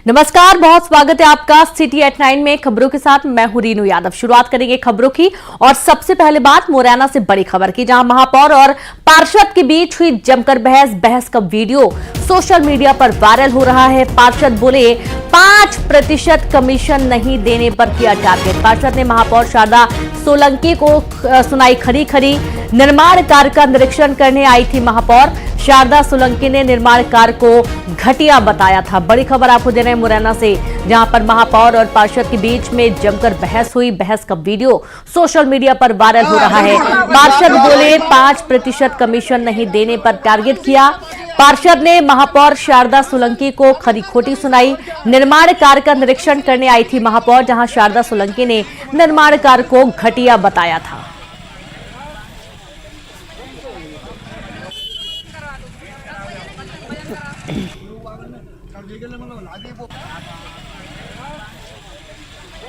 नमस्कार, बहुत स्वागत है आपका सिटी एट 9 में। खबरों के साथ मैं हूं रीनू यादव। शुरुआत करेंगे खबरों की और सबसे पहले बात मुरैना से बड़ी खबर की, जहां महापौर और पार्षद के बीच हुई जमकर बहस का वीडियो सोशल मीडिया पर वायरल हो रहा है। पार्षद बोले 5% कमीशन नहीं देने पर किया टारगेट। पार्षद ने महापौर शारदा सोलंकी को सुनाई खरी खरी। निर्माण कार्य का निरीक्षण करने आई थी महापौर शारदा सोलंकी ने निर्माण कार्य को घटिया बताया था। बड़ी खबर आपको दे रहे हैं मुरैना से, जहां पर महापौर और पार्षद के बीच में जमकर बहस हुई। बहस का वीडियो सोशल मीडिया पर वायरल हो रहा है। पार्षद बोले 5% कमीशन नहीं देने पर टारगेट किया। पार्षद ने महापौर शारदा सोलंकी को खरी खोटी सुनाई। निर्माण कार्य का निरीक्षण करने आई थी महापौर, जहां शारदा सोलंकी ने निर्माण कार्य को घटिया बताया था।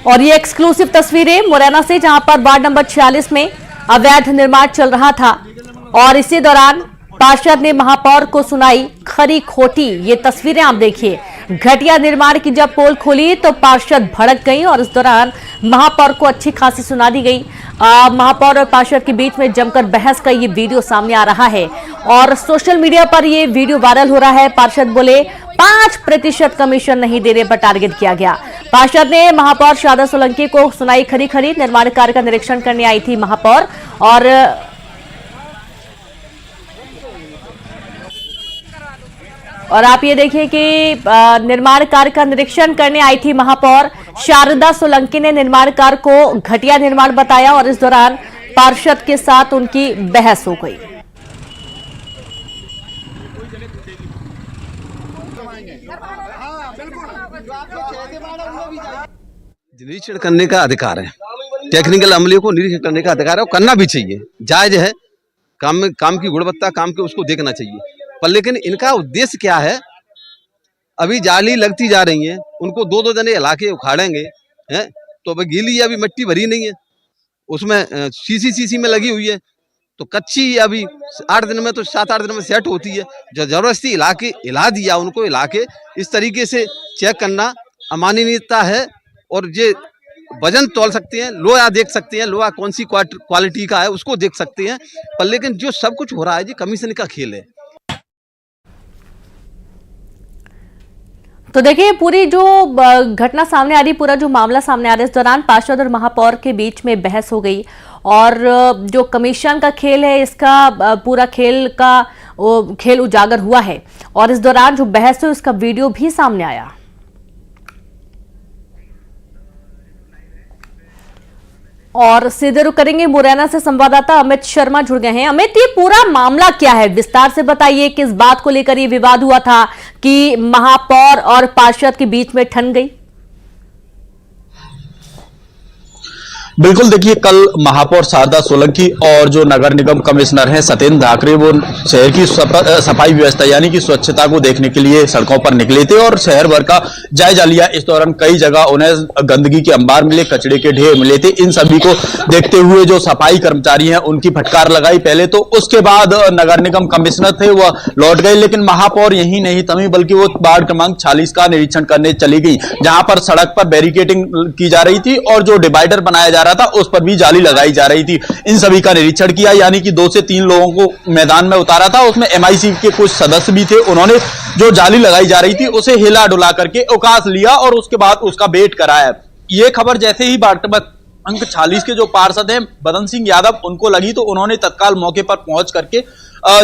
और ये एक्सक्लूसिव तस्वीरें मुरैना से, जहां पर वार्ड नंबर 46 में अवैध निर्माण चल रहा था और इसी दौरान पार्षद ने महापौर को सुनाई खरी खोटी। ये तस्वीरें आप देखिए। घटिया निर्माण की जब पोल खोली तो पार्षद भड़क गई और इस दौरान महापौर को अच्छी खासी सुना दी गई। महापौर और पार्षद के बीच में जमकर बहस का ये वीडियो सामने आ रहा है और सोशल मीडिया पर ये वीडियो वायरल हो रहा है। पार्षद बोले 5% कमीशन नहीं देने पर टारगेट किया गया। पार्षद ने महापौर शारदा सोलंकी को सुनाई खरी खरी। निर्माण कार्य का निरीक्षण करने आई थी महापौर और आप ये देखिए कि निर्माण कार्य का निरीक्षण करने आई थी महापौर शारदा सोलंकी ने निर्माण कार्य को घटिया निर्माण बताया और इस दौरान पार्षद के साथ उनकी बहस हो गई। निरीक्षण करने का अधिकार है, टेक्निकल अमले को निरीक्षण करने का अधिकार है और करना भी चाहिए, जायज है। काम की गुणवत्ता, काम के उसको देखना चाहिए। पर लेकिन इनका उद्देश्य क्या है? अभी जाली लगती जा रही है, उनको दो जने इलाके उखाड़ेंगे हैं, तो अभी गीली अभी मिट्टी भरी नहीं है, उसमें सीसी में लगी हुई है, तो कच्ची अभी 8 दिन में तो 7-8 दिन में सेट होती है। जो जबरदस्ती इलाके हिला दिया, उनको इलाके इस तरीके से चेक करना अमानवीयता है। और ये वजन तोल सकते हैं, लोहा देख सकते हैं, लोहा कौन सी क्वालिटी का है उसको देख सकते हैं। पर लेकिन जो सब कुछ हो रहा है ये कमीशन का खेल है। तो देखिए, पूरी जो घटना सामने आ रही, पूरा जो मामला सामने आ रहा है, इस दौरान पार्षद और महापौर के बीच में बहस हो गई और जो कमीशन का खेल है, इसका पूरा खेल उजागर हुआ है और इस दौरान जो बहस है उसका वीडियो भी सामने आया। और सीधे रुख करेंगे मुरैना से, संवाददाता अमित शर्मा जुड़ गए हैं। अमित, ये पूरा मामला क्या है, विस्तार से बताइए। किस बात को लेकर ये विवाद हुआ था कि महापौर और पार्षद के बीच में ठन गई? बिल्कुल, देखिए, कल महापौर शारदा सोलंकी और जो नगर निगम कमिश्नर हैं सत्येंद्र धाकरे, वो शहर की सफाई व्यवस्था यानी कि स्वच्छता को देखने के लिए सड़कों पर निकले थे और शहर भर का जायजा लिया। इस दौरान कई जगह उन्हें गंदगी के अंबार मिले, कचरे के ढेर मिले थे। इन सभी को देखते हुए जो सफाई कर्मचारी हैं उनकी फटकार लगाई पहले तो, उसके बाद नगर निगम कमिश्नर थे वह लौट गए। लेकिन महापौर यही नहीं थमी, बल्कि वो वार्ड क्रमांक 46 का निरीक्षण करने चली गई, जहां पर सड़क पर बैरिकेडिंग की जा रही थी और जो डिवाइडर बनाया जा रहा था उस पर भी जाली लगाई जा रही थी। इन सभी का निरीक्षण किया, यानी कि 2 से 3 लोगों को मैदान में उतारा था। उसमें MIC के कुछ सदस्य भी थे। उन्होंने जो जाली लगाई जा रही थी उसे हिला डुला करके अवकाश लिया और उसके बाद उसका वेट कराया। ये खबर जैसे ही वार्ड क्रमांक 46 के जो पार्षद हैं बदन सिंह यादव, उनको लगी तो उन्होंने तत्काल मौके पर पहुंच करके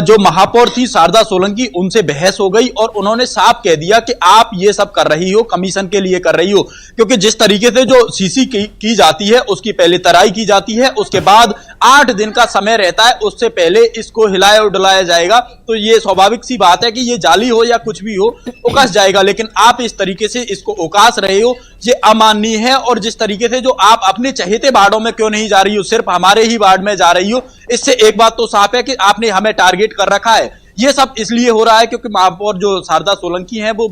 जो महापौर थी शारदा सोलंकी, उनसे बहस हो गई और उन्होंने साफ कह दिया कि आप ये सब कर रही हो कमीशन के लिए कर रही हो, क्योंकि जिस तरीके से जो सीसी की जाती है उसकी पहले तराई की जाती है, उसके बाद 8 दिन का समय रहता है, उससे पहले इसको हिलाया और डुलाया जाएगा। तो ये स्वाभाविक सी बात है कि ये जाली हो या कुछ भी हो उकास जाएगा, लेकिन आप इस तरीके से इसको उकास रहे हो, ये अमाननीय है। और जिस तरीके से जो आप अपने चहेते वार्डों में क्यों नहीं जा रही हो, सिर्फ हमारे ही वार्ड में जा रही हो, इससे एक बात तो साफ है कि आपने हमें टारगेट कर रखा है। ये सब इसलिए हो रहा है क्योंकि महापौर जो शारदा सोलंकी हैं वो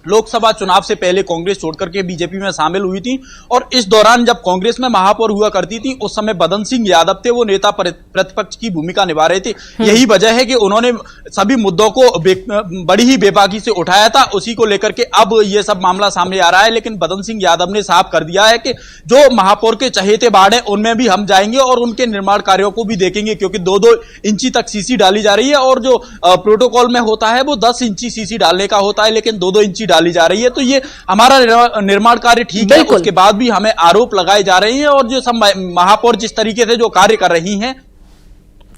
लोकसभा चुनाव से पहले कांग्रेस छोड़कर के बीजेपी में शामिल हुई थी और इस दौरान जब कांग्रेस में महापौर हुआ करती थी उस समय बदन सिंह यादव थे, वो नेता प्रतिपक्ष की भूमिका निभा रहे थे। यही वजह है कि उन्होंने सभी मुद्दों को बड़ी ही बेबाकी से उठाया था, उसी को लेकर के अब ये सब मामला सामने आ रहा है। लेकिन बदन सिंह यादव ने साफ कर दिया है कि जो महापौर के चहेते बाढ़ हैं उनमें भी हम जाएंगे और उनके निर्माण कार्यों को भी देखेंगे, क्योंकि 2-2 इंची तक सीसी डाली जा रही है और जो प्रोटोकॉल में होता है वो 10 इंची सीसी डालने का होता है, लेकिन 2-2 इंची डाली जा रही है। तो ये हमारा निर्माण कार्य ठीक है, उसके बाद भी हमें आरोप लगाए जा रहे हैं और जो सब महापौर जिस तरीके से जो कार्य कर रही हैं।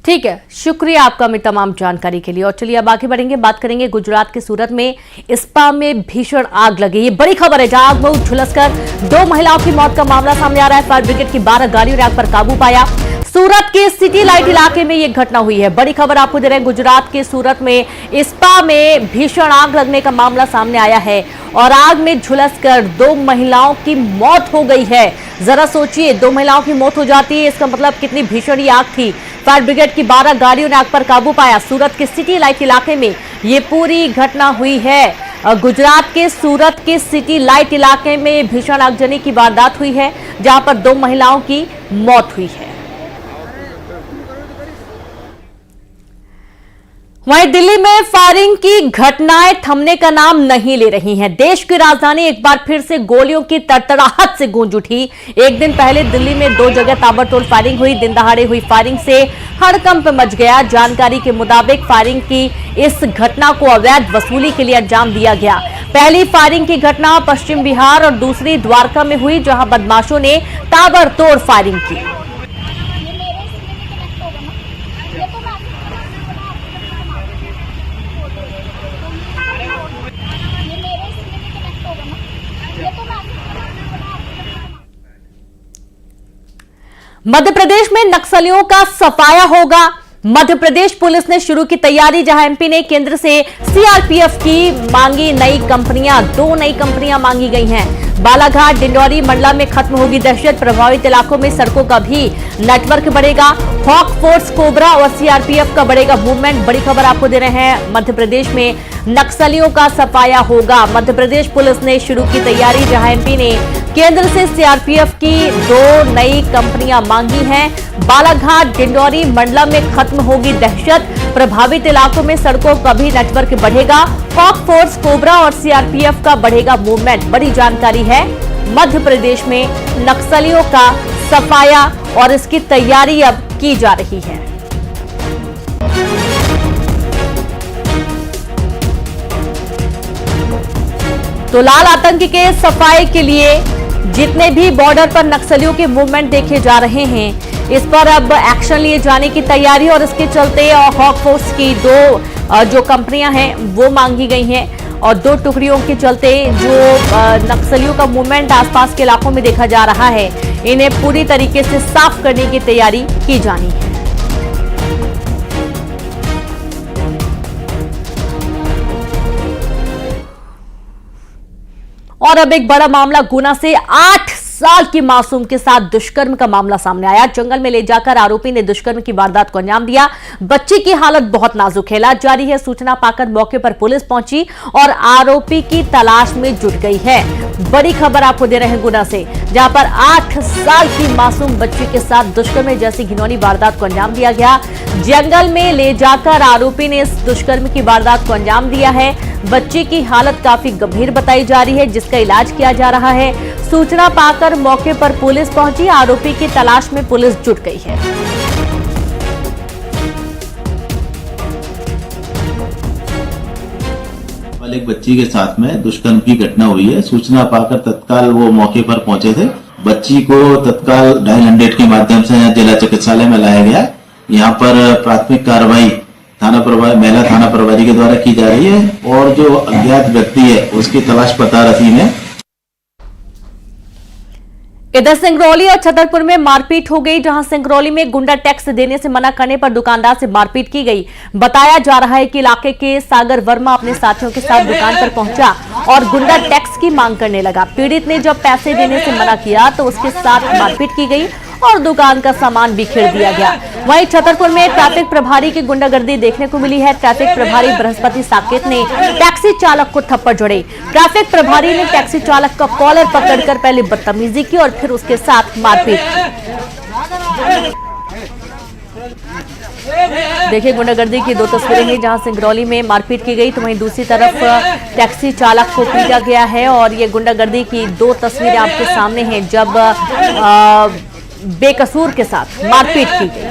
ठीक है, शुक्रिया आपका में तमाम जानकारी के लिए। और चलिए अब आगे बढ़ेंगे, बात करेंगे गुजरात के सूरत में स्पा में भीषण आग लगी। ये बड़ी खबर है, जहां आग में झुलसकर 2 महिलाओं की मौत का मामला सामने आ रहा है। फायर ब्रिगेड की 12 गाड़ियों ने आग पर काबू पाया। सूरत के सिटी लाइट इलाके में यह घटना हुई है। बड़ी खबर आपको दे रहे हैं, गुजरात के सूरत में स्पा में भीषण आग लगने का मामला सामने आया है और आग में झुलसकर 2 महिलाओं की मौत हो गई है। जरा सोचिए, 2 महिलाओं की मौत हो जाती है, इसका मतलब कितनी भीषण आग थी। फायर ब्रिगेड की 12 गाड़ियों ने आग पर काबू पाया। सूरत के सिटी लाइट इलाके में ये पूरी घटना हुई है। गुजरात के सूरत के सिटी लाइट इलाके में भीषण आगजनी की वारदात हुई है, जहां पर 2 महिलाओं की मौत हुई है। वहीं दिल्ली में फायरिंग की घटनाएं थमने का नाम नहीं ले रही हैं। देश की राजधानी एक बार फिर से गोलियों की तड़तड़ाहट से गूंज उठी। एक दिन पहले दिल्ली में 2 जगह ताबड़तोड़ फायरिंग हुई। दिन दहाड़े हुई फायरिंग से हड़कंप मच गया। जानकारी के मुताबिक फायरिंग की इस घटना को अवैध वसूली के लिए अंजाम दिया गया। पहली फायरिंग की घटना पश्चिम बिहार और दूसरी द्वारका में हुई, जहां बदमाशों ने ताबड़तोड़ फायरिंग की। मध्य प्रदेश में नक्सलियों का सफाया होगा। मध्य प्रदेश पुलिस ने शुरू की तैयारी, जहां एमपी ने केंद्र से सीआरपीएफ की मांगी नई कंपनियां। 2 नई कंपनियां मांगी गई हैं। बालाघाट, डिंडौरी, मंडला में खत्म होगी दहशत। प्रभावित इलाकों में सड़कों का भी नेटवर्क बढ़ेगा। हॉक फोर्स, कोबरा और सीआरपीएफ का बढ़ेगा मूवमेंट। बड़ी खबर आपको दे रहे हैं, मध्य प्रदेश में नक्सलियों का सफाया होगा। मध्य प्रदेश पुलिस ने शुरू की तैयारी, जहां एमपी ने केंद्र से सीआरपीएफ की 2 नई कंपनियां मांगी हैं। बालाघाट, डिंडौरी, मंडला में खत्म होगी दहशत। प्रभावित इलाकों में सड़कों का भी नेटवर्क बढ़ेगा। हॉक फोर्स, कोबरा और सीआरपीएफ का बढ़ेगा मूवमेंट। बड़ी जानकारी है, मध्य प्रदेश में नक्सलियों का सफाया और इसकी तैयारी अब की जा रही है। तो लाल आतंक के सफाई के लिए जितने भी बॉर्डर पर नक्सलियों के मूवमेंट देखे जा रहे हैं, इस पर अब एक्शन लिए जाने की तैयारी और इसके चलते हॉक फोर्स की 2 जो कंपनियां हैं वो मांगी गई हैं और 2 टुकड़ियों के चलते जो नक्सलियों का मूवमेंट आसपास के इलाकों में देखा जा रहा है, इन्हें पूरी तरीके से साफ करने की तैयारी की जानी है। और अब एक बड़ा मामला, गुना से 8 साल की मासूम के साथ दुष्कर्म का मामला सामने आया। जंगल में ले जाकर आरोपी ने दुष्कर्म की वारदात को अंजाम दिया। बच्ची की हालत बहुत नाजुक है, इलाज जारी है। सूचना पाकर मौके पर पुलिस पहुंची और आरोपी की तलाश में जुट गई है। बड़ी खबर आपको दे रहे हैं गुना से, जहां पर 8 साल की मासूम बच्ची के साथ दुष्कर्म जैसी घिनौनी वारदात को अंजाम दिया गया। जंगल में ले जाकर आरोपी ने इस दुष्कर्म की वारदात को अंजाम दिया है। बच्ची की हालत काफी गंभीर बताई जा रही है, जिसका इलाज किया जा रहा है। सूचना पाकर मौके पर पुलिस पहुंची, आरोपी की तलाश में पुलिस जुट गई है। एक बच्ची के साथ में दुष्कर्म की घटना हुई है। सूचना पाकर तत्काल वो मौके पर पहुंचे थे। बच्ची को तत्काल डायल 100 के माध्यम से जिला चिकित्सालय में लाया गया। यहाँ पर प्राथमिक कार्रवाई महिला थाना प्रभारी के द्वारा की जा रही है और जो अज्ञात व्यक्ति है उसकी तलाश पतारती में। इधर सिंगरौली और छतरपुर में मारपीट हो गई, जहां सिंगरौली में गुंडा टैक्स देने से मना करने पर दुकानदार से मारपीट की गई। बताया जा रहा है कि इलाके के सागर वर्मा अपने साथियों के साथ दुकान पर पहुंचा और गुंडा टैक्स की मांग करने लगा। पीड़ित ने जब पैसे देने से मना किया तो उसके साथ मारपीट की गई और दुकान का सामान बिखेर दिया गया। वहीं छतरपुर में ट्रैफिक प्रभारी की गुंडागर्दी देखने को मिली है। ट्रैफिक प्रभारी बृहस्पति साकेत ने टैक्सी चालक को थप्पड़ जड़े। ट्रैफिक प्रभारी ने टैक्सी चालक का कॉलर पकड़कर पहले बदतमीजी की और फिर उसके साथ मारपीट की। देखिए गुंडागर्दी की दो तस्वीरें हैं जहां सिंगरौली में मारपीट की गई तो वहीं दूसरी तरफ टैक्सी चालक को पीटा गया है। और ये गुंडागर्दी की दो तस्वीरें आपके सामने हैं जब बेकसूर के साथ मारपीट की गई।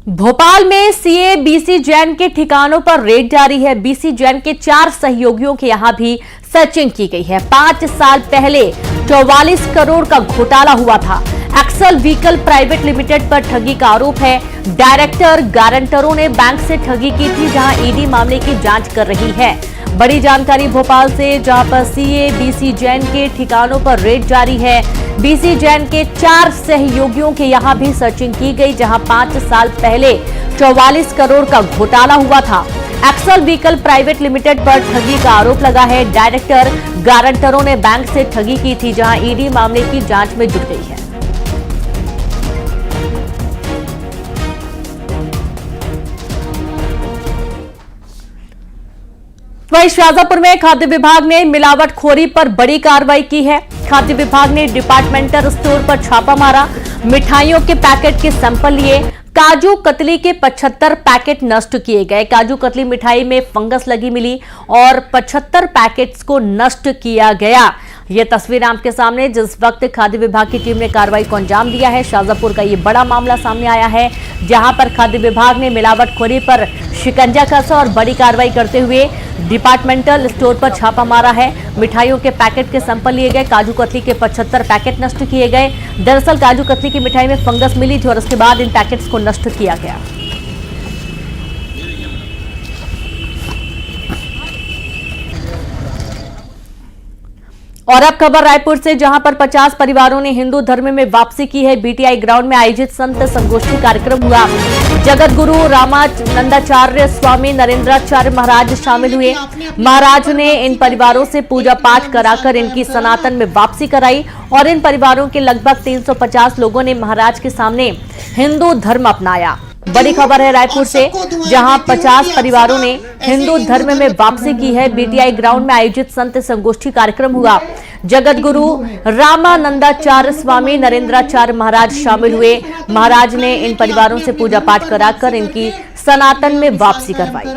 भोपाल में सीए बीसी जैन के ठिकानों पर रेड जारी है। बीसी जैन के 4 सहयोगियों के यहां भी सर्चिंग की गई है। 5 साल पहले 44 करोड़ का घोटाला हुआ था। एक्सल व्हीकल प्राइवेट लिमिटेड पर ठगी का आरोप है। डायरेक्टर गारंटरों ने बैंक से ठगी की थी, जहां ईडी मामले की जांच कर रही है। बड़ी जानकारी भोपाल से, जहां पर सीए बीसी जैन के ठिकानों पर रेड जारी है। बीसी जैन के 4 सहयोगियों के यहां भी सर्चिंग की गई, जहां 5 साल पहले 44 करोड़ का घोटाला हुआ था। एक्सल व्हीकल प्राइवेट लिमिटेड पर ठगी का आरोप लगा है। डायरेक्टर गारंटरों ने बैंक से ठगी की थी, जहां ईडी मामले की जांच में जुट गई है। वहीं शाजापुर में खाद्य विभाग ने मिलावटखोरी पर बड़ी कार्रवाई की है। खाद्य विभाग ने डिपार्टमेंटल स्टोर पर छापा मारा। मिठाइयों के पैकेट के सैंपल लिए। काजू कतली के 75 पैकेट नष्ट किए गए। काजू कतली मिठाई में फंगस लगी मिली और 75 पैकेट्स को नष्ट किया गया। ये तस्वीर आपके सामने जिस वक्त खाद्य विभाग की टीम ने कार्रवाई को अंजाम दिया है। शाजापुर का ये बड़ा मामला सामने आया है, जहां पर खाद्य विभाग ने मिलावटखोरी पर शिकंजा कसा और बड़ी कार्रवाई करते हुए डिपार्टमेंटल स्टोर पर छापा मारा है। मिठाइयों के पैकेट के सैंपल लिए गए। काजू कतली के 75 पैकेट नष्ट किए गए। दरअसल काजू कतली की मिठाई में फंगस मिली थी और उसके बाद इन पैकेट्स को नष्ट किया गया। और अब खबर रायपुर से, जहां पर 50 परिवारों ने हिंदू धर्म में वापसी की है। बीटीआई ग्राउंड में आयोजित संत संगोष्ठी कार्यक्रम हुआ। जगत गुरु रामानंदाचार्य स्वामी नरेंद्राचार्य महाराज शामिल हुए। महाराज ने इन परिवारों से पूजा पाठ कराकर इनकी सनातन में वापसी कराई और इन परिवारों के लगभग 350 लोगों ने महाराज के सामने हिंदू धर्म अपनाया। बड़ी खबर है रायपुर से, जहां 50 परिवारों ने हिंदू धर्म में वापसी की है। बीटीआई ग्राउंड में आयोजित संत संगोष्ठी कार्यक्रम हुआ। जगत गुरु रामानंदाचार्य स्वामी नरेंद्राचार्य महाराज शामिल हुए। महाराज ने इन परिवारों से पूजा पाठ कराकर इनकी सनातन में वापसी करवाई।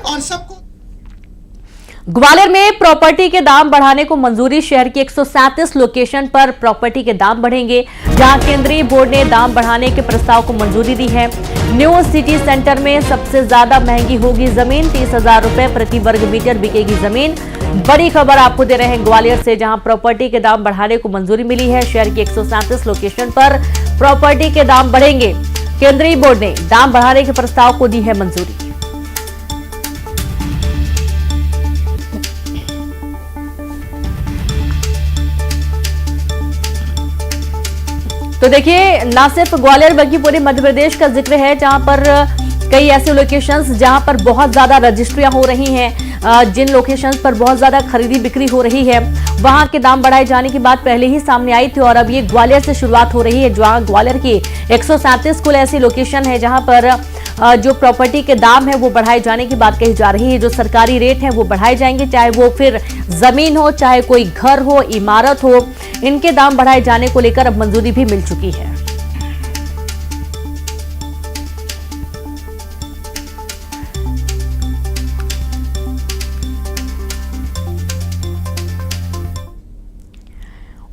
और सबको ग्वालियर में प्रॉपर्टी के दाम बढ़ाने को मंजूरी। शहर की 137 लोकेशन पर प्रॉपर्टी के दाम बढ़ेंगे, जहां केंद्रीय बोर्ड ने दाम बढ़ाने के प्रस्ताव को मंजूरी दी है। न्यू सिटी सेंटर में सबसे ज्यादा महंगी होगी जमीन। 30,000 रुपए प्रति वर्ग मीटर बिकेगी जमीन। बड़ी खबर आपको दे रहे हैं ग्वालियर से, जहां प्रॉपर्टी के दाम बढ़ाने को मंजूरी मिली है। शहर की 137 लोकेशन पर प्रॉपर्टी के दाम बढ़ेंगे। केंद्रीय बोर्ड ने दाम बढ़ाने के प्रस्ताव को दी है मंजूरी। तो देखिए, ना सिर्फ ग्वालियर बल्कि पूरे मध्य प्रदेश का जिक्र है, जहां पर कई ऐसे लोकेशंस जहां पर बहुत ज्यादा रजिस्ट्रियां हो रही हैं, जिन लोकेशंस पर बहुत ज्यादा खरीदी बिक्री हो रही है, वहां के दाम बढ़ाए जाने की बात पहले ही सामने आई थी। और अब ये ग्वालियर से शुरुआत हो रही है, जहां ग्वालियर की 137 कुल ऐसी लोकेशन है जहां पर जो प्रॉपर्टी के दाम है वो बढ़ाए जाने की बात कही जा रही है। जो सरकारी रेट है वो बढ़ाए जाएंगे, चाहे वो फिर जमीन हो, चाहे कोई घर हो, इमारत हो, इनके दाम बढ़ाए जाने को लेकर अब मंजूरी भी मिल चुकी है।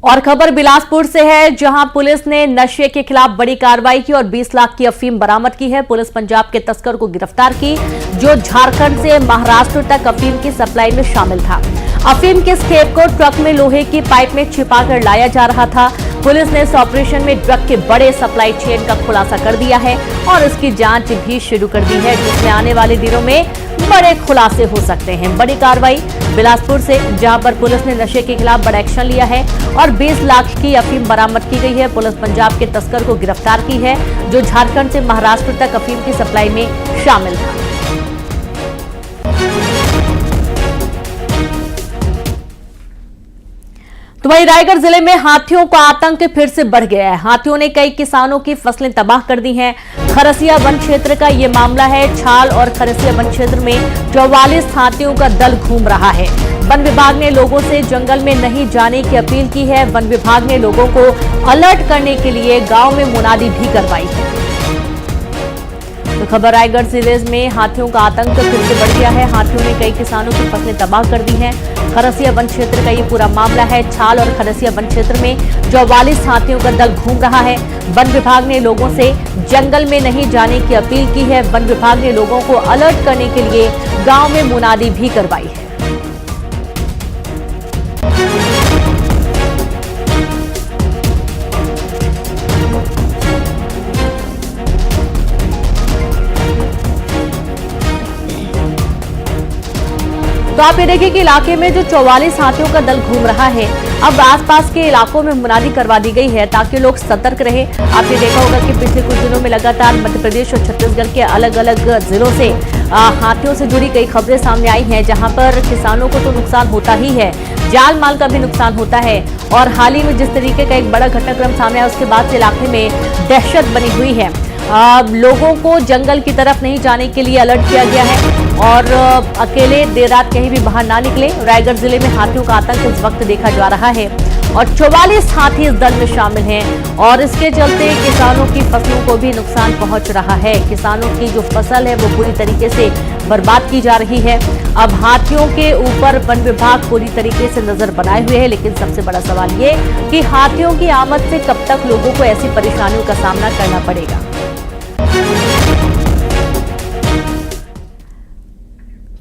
और खबर बिलासपुर से है, जहां पुलिस ने नशे के खिलाफ बड़ी कार्रवाई की और 20 लाख की अफीम बरामद की है। पुलिस पंजाब के तस्कर को गिरफ्तार की, जो झारखंड से महाराष्ट्र तक अफीम की सप्लाई में शामिल था। अफीम के स्केप को ट्रक में लोहे की पाइप में छिपाकर लाया जा रहा था। पुलिस ने इस ऑपरेशन में ड्रग के बड़े सप्लाई चेन का खुलासा कर दिया है और इसकी जांच भी शुरू कर दी है, जिसमें आने वाले दिनों में बड़े खुलासे हो सकते हैं। बड़ी कार्रवाई बिलासपुर से, जहां पर पुलिस ने नशे के खिलाफ बड़ा एक्शन लिया है और 20 लाख की अफीम बरामद की गई है। पुलिस पंजाब के तस्कर को गिरफ्तार की है, जो झारखंड से महाराष्ट्र तक अफीम की सप्लाई में शामिल था। तो वहीं रायगढ़ जिले में हाथियों का आतंक फिर से बढ़ गया है। हाथियों ने कई किसानों की फसलें तबाह कर दी हैं। खरसिया वन क्षेत्र का ये मामला है। छाल और खरसिया वन क्षेत्र में 44 हाथियों का दल घूम रहा है। वन विभाग ने लोगों से जंगल में नहीं जाने की अपील की है। वन विभाग ने लोगों को अलर्ट करने के लिए गांव में मुनादी भी करवाई है। तो खबर रायगढ़ जिले में हाथियों का आतंक फिर से बढ़ गया है। हाथियों ने कई किसानों की फसलें तबाह कर दी हैं। खरसिया वन क्षेत्र का ये पूरा मामला है। छाल और खरसिया वन क्षेत्र में 44 हाथियों का दल घूम रहा है। वन विभाग ने लोगों से जंगल में नहीं जाने की अपील की है। वन विभाग ने लोगों को अलर्ट करने के लिए गांव में मुनादी भी करवाई है। तो आप ये देखिए कि इलाके में जो 44 हाथियों का दल घूम रहा है, अब आसपास के इलाकों में मुनादी करवा दी गई है ताकि लोग सतर्क रहे। आपने देखा होगा कि पिछले कुछ दिनों में लगातार मध्य प्रदेश और छत्तीसगढ़ के अलग अलग जिलों से हाथियों से जुड़ी कई खबरें सामने आई हैं, जहां पर किसानों को तो नुकसान होता ही है, जान माल का भी नुकसान होता है। और हाल ही में जिस तरीके का एक बड़ा घटनाक्रम सामने आया, उसके बाद से इलाके में दहशत बनी हुई है। लोगों को जंगल की तरफ नहीं जाने के लिए अलर्ट किया गया है और अकेले देर रात कहीं भी बाहर ना निकले। रायगढ़ जिले में हाथियों का आतंक इस वक्त देखा जा रहा है और 44 हाथी इस दल में शामिल हैं और इसके चलते किसानों की फसलों को भी नुकसान पहुंच रहा है। किसानों की जो फसल है वो पूरी तरीके से बर्बाद की जा रही है। अब हाथियों के ऊपर वन विभाग पूरी तरीके से नजर बनाए हुए है, लेकिन सबसे बड़ा सवाल ये कि हाथियों की आमद से कब तक लोगों को ऐसी परेशानियों का सामना करना पड़ेगा।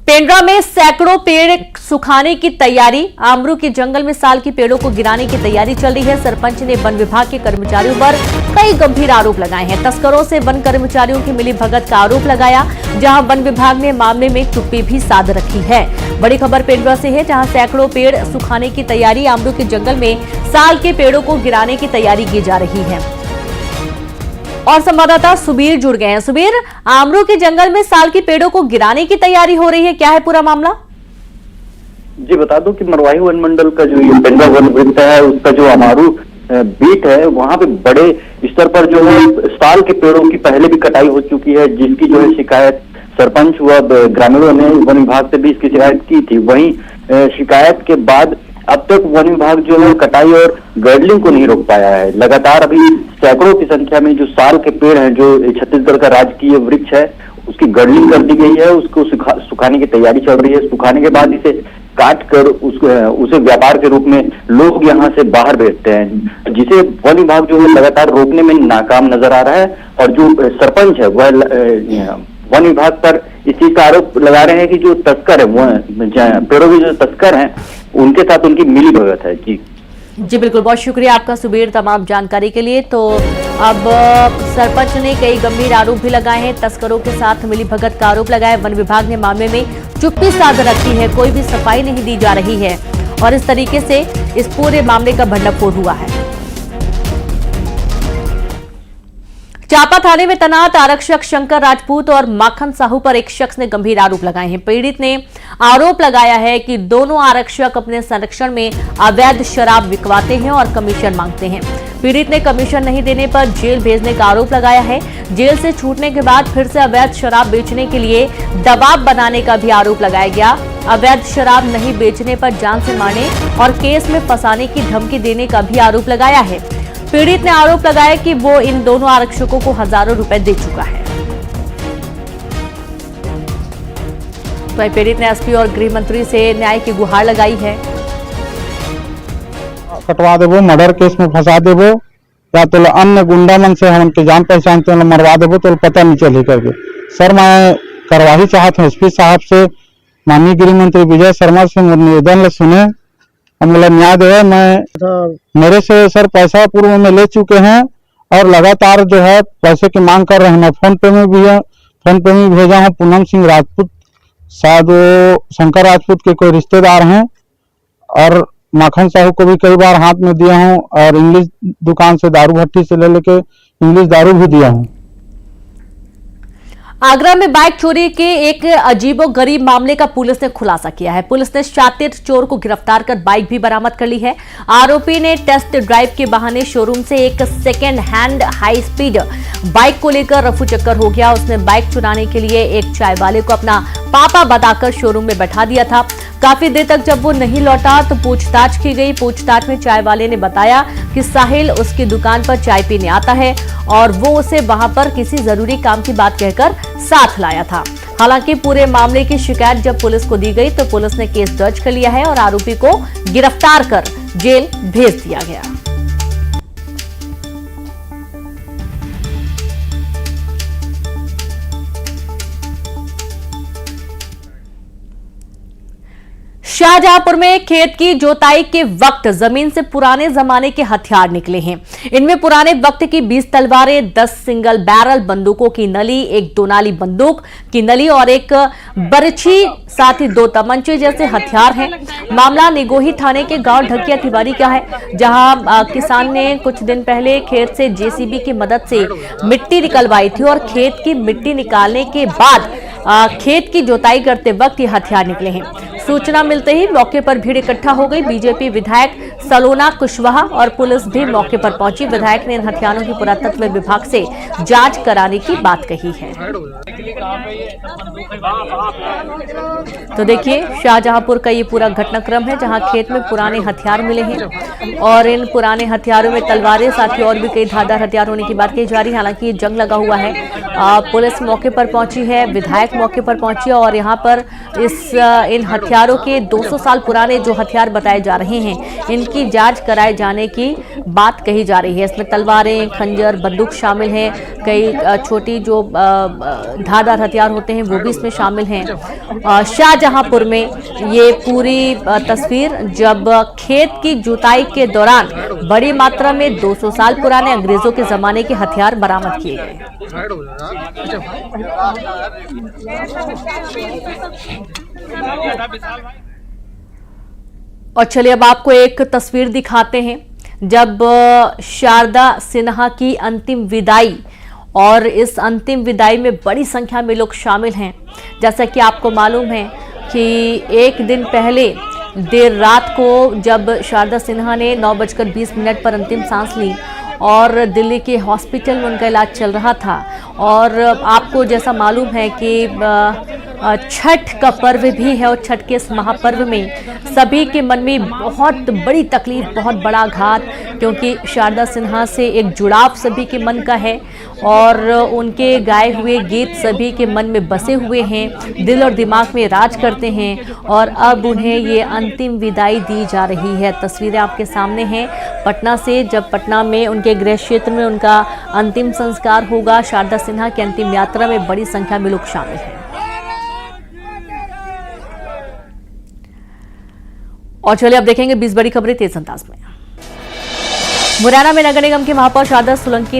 पेंड्रा में सैकड़ों पेड़ सुखाने की तैयारी। आमरू के जंगल में साल के पेड़ों को गिराने की तैयारी चल रही है। सरपंच ने वन विभाग के कर्मचारियों पर कई गंभीर आरोप लगाए हैं। तस्करों से वन कर्मचारियों की मिलीभगत का आरोप लगाया, जहां वन विभाग ने मामले में चुप्पी भी साध रखी है। बड़ी खबर पेंड्रा से है, जहां सैकड़ों पेड़ सुखाने की तैयारी। आमरू के जंगल में साल के पेड़ों को गिराने की तैयारी की जा रही है और संवाददाता सुबीर जुड़ गए हैं। सुबीर, आमरू के जंगल में साल के पेड़ों को गिराने की तैयारी हो रही है, क्या है पूरा मामला? जी बता दूं कि मरवाही वन मंडल का जो ये पेंड्रा वन वृत्त है, उसका जो अमारू बीट है, वहां पे बड़े स्तर पर जो है साल के पेड़ों की पहले भी कटाई हो चुकी है, जिसकी जो है शिकायत सरपंच व ग्रामीणों ने वन विभाग से भी इसकी शिकायत की थी। वहीं शिकायत के बाद अब तक वन विभाग जो है कटाई और गैडलिंग को नहीं रोक पाया है। लगातार अभी सैकड़ों की संख्या में जो साल के पेड़ हैं, जो छत्तीसगढ़ का राजकीय वृक्ष है, उसकी गैडलिंग कर दी गई है। उसको सुखाने की तैयारी चल रही है। सुखाने के बाद इसे काट कर उसे व्यापार के रूप में लोग यहाँ से बाहर भेजते हैं, जिसे वन विभाग जो है लगातार रोकने में नाकाम नजर आ रहा है। और जो सरपंच है वह वन विभाग पर इस चीज का आरोप लगा रहे हैं कि जो तस्कर है, वो पेड़ों के जो तस्कर हैं, उनके साथ उनकी मिली भगत है। जी बिल्कुल, बहुत शुक्रिया आपका सुबीर तमाम जानकारी के लिए। तो अब सरपंच ने कई गंभीर आरोप भी लगाए हैं, तस्करों के साथ मिलीभगत का आरोप लगाया। वन विभाग ने मामले में चुप्पी साध रखी है, कोई भी सफाई नहीं दी जा रही है और इस तरीके से इस पूरे मामले का भंडाफोड़ हुआ है। चांपा थाने में तैनात आरक्षक शंकर राजपूत और माखन साहू पर एक शख्स ने गंभीर आरोप लगाए हैं। पीड़ित ने आरोप लगाया है कि दोनों आरक्षक अपने संरक्षण में अवैध शराब बिकवाते हैं और कमीशन मांगते हैं। पीड़ित ने कमीशन नहीं देने पर जेल भेजने का आरोप लगाया है। जेल से छूटने के बाद फिर से अवैध शराब बेचने के लिए दबाव बनाने का भी आरोप लगाया गया। अवैध शराब नहीं बेचने पर जान से मारने और केस में फंसाने की धमकी देने का भी आरोप लगाया है। पीड़ित ने आरोप लगाया कि वो इन दोनों आरक्षकों को हजारों रुपए दे चुका है। तो पीड़ित ने एसपी और गृह मंत्री से न्याय की गुहार लगाई है। कटवा देवो, मर्डर केस में फंसा देवो, या तो अन्य गुंडा मन से हम जान पहचान तो मरवा देवो तो पता नहीं चले करके। सर मैं करवाही चाहते हैं एसपी साहब से, माननीय गृह मंत्री विजय शर्मा से निवेदन ले सुने हम बोला न्याय दे, मैं मेरे से सर पैसा पूर्व में ले चुके हैं और लगातार जो है पैसे की मांग कर रहे हैं। मैं फोन पे में भी है, फोन पे में भेजा हूँ। पूनम सिंह राजपूत, शायद वो शंकर राजपूत के कोई रिश्तेदार हैं, और माखन साहू को भी कई बार हाथ में दिया हूँ, और इंग्लिश दुकान से दारू भट्टी से ले लेके इंग्लिश दारू भी दिया हूँ। आगरा में बाइक चोरी के एक अजीबोगरीब मामले का पुलिस ने खुलासा किया है। पुलिस ने शातिर चोर को गिरफ्तार कर बाइक भी बरामद कर ली है। आरोपी ने टेस्ट ड्राइव के बहाने शोरूम से एक second hand high speed bike को लेकर रफू चक्कर हो गया। उसने बाइक चुराने के लिए एक चाय वाले को अपना पापा बताकर शोरूम में बैठा दिया था। काफी देर तक जब वो नहीं लौटा तो पूछताछ की गई। पूछताछ में चाय वाले ने बताया कि साहिल उसकी दुकान पर चाय पीने आता है और वो उसे वहां पर किसी जरूरी काम की बात कहकर साथ लाया था। हालांकि पूरे मामले की शिकायत जब पुलिस को दी गई तो पुलिस ने केस दर्ज कर लिया है और आरोपी को गिरफ्तार कर जेल भेज दिया गया। शाहजहांपुर में खेत की जोताई के वक्त जमीन से पुराने जमाने के हथियार निकले हैं। इनमें पुराने वक्त की 20 तलवारें, 10 सिंगल बैरल बंदूकों की नली, एक दोनाली बंदूक की नली और एक बरछी, साथ ही 2 तमंचे जैसे हथियार हैं। मामला निगोही थाने के गांव ढकिया तिवारी का है, जहां किसान ने कुछ दिन पहले खेत से जेसीबी की मदद से मिट्टी निकलवाई थी और खेत की मिट्टी निकालने के बाद खेत की जोताई करते वक्त ये हथियार निकले हैं। सूचना मिलते ही मौके पर भीड़ इकट्ठा हो गई। बीजेपी विधायक सलोना कुशवाहा और पुलिस भी मौके पर पहुंची। विधायक ने इन हथियारों की पुरातत्व विभाग से जांच कराने की बात कही है। तो देखिए, शाहजहांपुर का ये पूरा घटनाक्रम है जहां खेत में पुराने हथियार मिले हैं और इन पुराने हथियारों में तलवारें, साथ ही और भी कई धारदार हथियार होने की बात कही जा रही है। हालांकि ये जंग लगा हुआ है। पुलिस मौके पर पहुंची है, विधायक मौके पर पहुंची और यहाँ पर इन हथियारों के 200 साल पुराने जो हथियार बताए जा रहे हैं, इनकी जांच कराए जाने की बात कही जा रही है। इसमें तलवारें, खंजर, बंदूक शामिल हैं। कई छोटी जो धारदार हथियार होते हैं वो भी इसमें शामिल हैं। शाहजहांपुर में ये पूरी तस्वीर जब खेत की जुताई के दौरान बड़ी मात्रा में 200 साल पुराने अंग्रेजों के जमाने के हथियार बरामद किए गए। और चलिए अब आपको एक तस्वीर दिखाते हैं जब शारदा सिन्हा की अंतिम विदाई, और इस अंतिम विदाई में बड़ी संख्या में लोग शामिल हैं। जैसा कि आपको मालूम है कि एक दिन पहले देर रात को जब शारदा सिन्हा ने 9:20 पर अंतिम सांस ली और दिल्ली के हॉस्पिटल में उनका इलाज चल रहा था, और आपको जैसा मालूम है कि छठ का पर्व भी है और छठ के इस महापर्व में सभी के मन में बहुत बड़ी तकलीफ, बहुत बड़ा आघात, क्योंकि शारदा सिन्हा से एक जुड़ाव सभी के मन का है और उनके गाए हुए गीत सभी के मन में बसे हुए हैं, दिल और दिमाग में राज करते हैं और अब उन्हें ये अंतिम विदाई दी जा रही है। तस्वीरें आपके सामने हैं पटना से, जब पटना में उनके गृह क्षेत्र में उनका अंतिम संस्कार होगा। शारदा सिन्हा की अंतिम यात्रा में बड़ी संख्या में लोग शामिल हैं। और चलिए अब देखेंगे 20 बड़ी खबरें तेज अंदाज में। मुरैना में नगर निगम के महापौर शारदा सोलंकी